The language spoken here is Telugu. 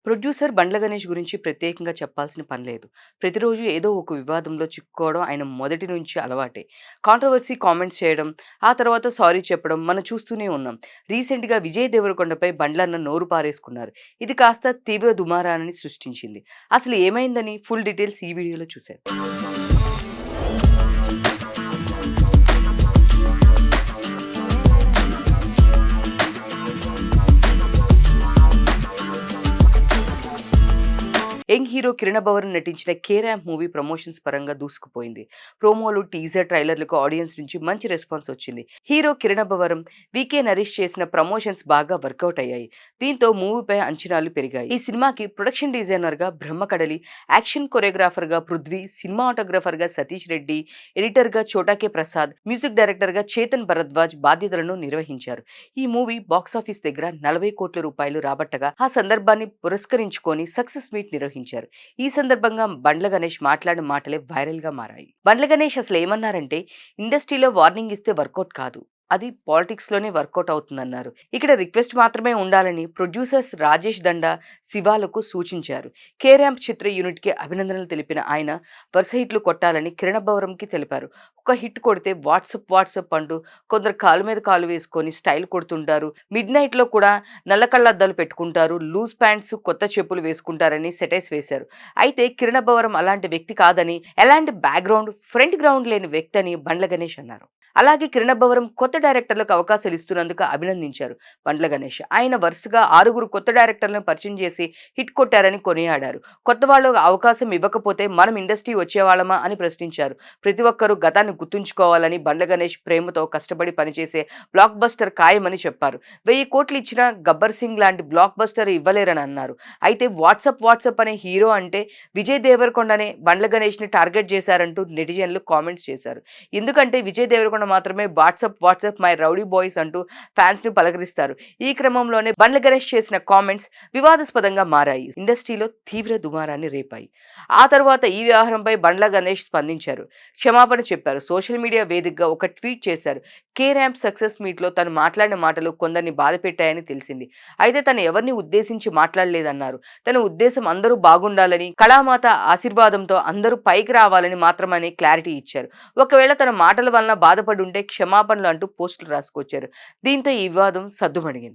ప్రొడ్యూసర్ బండ్ల గణేష్ గురించి ప్రత్యేకంగా చెప్పాల్సిన పని లేదు. ప్రతిరోజు ఏదో ఒక వివాదంలో చిక్కుకోవడం ఆయన మొదటి నుంచి అలవాటే. కాంట్రోవర్సీ కామెంట్స్ చేయడం, ఆ తర్వాత సారీ చెప్పడం మనం చూస్తూనే ఉన్నాం. రీసెంట్‌గా విజయ్ దేవరకొండపై బండ్లన్న నోరు పారేసుకున్నారు. ఇది కాస్త తీవ్ర దుమారాన్ని సృష్టించింది. అసలు ఏమైందని ఫుల్ డీటెయిల్స్ ఈ వీడియోలో చూసేద్దాం. యంగ్ హీరో కిరణ్ అబ్బవరం నటించిన 'కే ర్యాంప్' మూవీ ప్రమోషన్స్ పరంగా దూసుకుపోయింది. ప్రోమోలు, టీజర్, ట్రైలర్లకు ఆడియన్స్ నుంచి మంచి రెస్పాన్స్ వచ్చింది. హీరో కిరణ్ అబ్బవరం, వికే నరేష్ చేసిన ప్రమోషన్స్ బాగా వర్కౌట్ అయ్యాయి. దీంతో మూవీపై అంచనాలు పెరిగాయి. ఈ సినిమాకి ప్రొడక్షన్ డిజైనర్గా బ్రహ్మకడలి, యాక్షన్ కొరియోగ్రాఫర్గా పృథ్వీ, సినిమాటోగ్రాఫర్గా సతీష్ రెడ్డి, ఎడిటర్గా చోటాకే ప్రసాద్, మ్యూజిక్ డైరెక్టర్గా చేతన్ భరద్వాజ్ బాధ్యతలను నిర్వహించారు. ఈ మూవీ బాక్సాఫీస్ దగ్గర 40 కోట్ల రూపాయలు రాబట్టగా ఆ సందర్భాన్ని పురస్కరించుకొని సక్సెస్ మీట్ నిర్వహించారు. ఈ సందర్భంగా బండ్ల గణేష్ మాట్లాడిన మాటలే వైరల్ గా మారాయి. బండ్ల గణేష్ అసలు ఏమన్నారంటే, ఇండస్ట్రీలో వార్నింగ్ ఇస్తే వర్కౌట్ కాదు, అది పాలిటిక్స్ లోనే వర్కౌట్ అవుతుందన్నారు. ఇక్కడ రిక్వెస్ట్ మాత్రమే ఉండాలని ప్రొడ్యూసర్స్ రాజేష్ దండా, శివాలకు సూచించారు. కే ర్యాంప్ చిత్ర యూనిట్ కి అభినందనలు తెలిపిన ఆయన వరుస హిట్లు కొట్టాలని కిరణ్ అబ్బవరంకి తెలిపారు. ఒక హిట్ కొడితే వాట్సప్ అంటూ కొందరు కాలు మీద కాలు వేసుకొని స్టైల్ కొడుతుంటారు. మిడ్ నైట్ లో కూడా నల్ల కళ్ళద్దాలు పెట్టుకుంటారు, లూజ్ ప్యాంట్స్, కొత్త చెప్పులు వేసుకుంటారని సెటైస్ వేశారు. అయితే కిరణ్ అబ్బవరం అలాంటి వ్యక్తి కాదని, ఎలాంటి బ్యాక్గ్రౌండ్, ఫ్రంట్ గ్రౌండ్ లేని వ్యక్తి అని బండ్ల గణేష్ అన్నారు. అలాగే కిరణ్ అబ్బవరం కొత్త డైరెక్టర్లకు అవకాశాలు ఇస్తున్నందుకు అభినందించారు బండ్ల గణేష్. ఆయన వరుసగా 6 కొత్త డైరెక్టర్లను పరిచయం చేసి హిట్ కొట్టారని కొనియాడారు. కొత్త వాళ్ళకు అవకాశం ఇవ్వకపోతే మనం ఇండస్ట్రీ వచ్చేవాళ్ళమా అని ప్రశ్నించారు. ప్రతి ఒక్కరూ గతాన్ని గుర్తుంచుకోవాలని, బండ్ల గణేష్ ప్రేమతో కష్టపడి పనిచేసే బ్లాక్ బస్టర్ ఖాయమని చెప్పారు. 1000 కోట్లు ఇచ్చినా గబ్బర్ సింగ్ లాంటి బ్లాక్ బస్టర్ ఇవ్వలేరని అన్నారు. అయితే వాట్సప్ అనే హీరో అంటే విజయ్ దేవరకొండనే బండ్ల గణేష్ ని టార్గెట్ చేశారంటూ నెటిజన్లు కామెంట్స్ చేశారు. ఎందుకంటే విజయ్ దేవరకొండ మాత్రమే వాట్సాప్ మై రౌడీ బాయ్స్ అంటూ ఫ్యాన్స్ ని పలకరిస్తారు. ఈ క్రమంలోనే బండ్ల గణేష్ చేసిన కామెంట్స్ వివాదాస్పదంగా మారాయి. ఇండస్ట్రీలో తీవ్ర దుమారాన్ని రేపాయి. ఆ తర్వాత ఈ వ్యవహారంపై బండ్ల గణేష్ స్పందించారు, క్షమాపణ చెప్పారు. సోషల్ మీడియా వేదికగా ఒక ట్వీట్ చేశారు. కే ర్యాంప్ సక్సెస్ మీట్ లో తను మాట్లాడిన మాటలు కొందరిని బాధ పెట్టాయని తెలిసింది. అయితే తను ఎవరిని ఉద్దేశించి మాట్లాడలేదన్నారు. తన ఉద్దేశం అందరూ బాగుండాలని, కళామాత ఆశీర్వాదంతో అందరూ పైకి రావాలని మాత్రమని క్లారిటీ ఇచ్చారు. ఒకవేళ తన మాటల వలన బాధపడి ఉంటే క్షమాపణలు అంటూ పోస్టులు రాసుకొచ్చారు. దీంతో ఈ వివాదం సద్దుమణిగింది.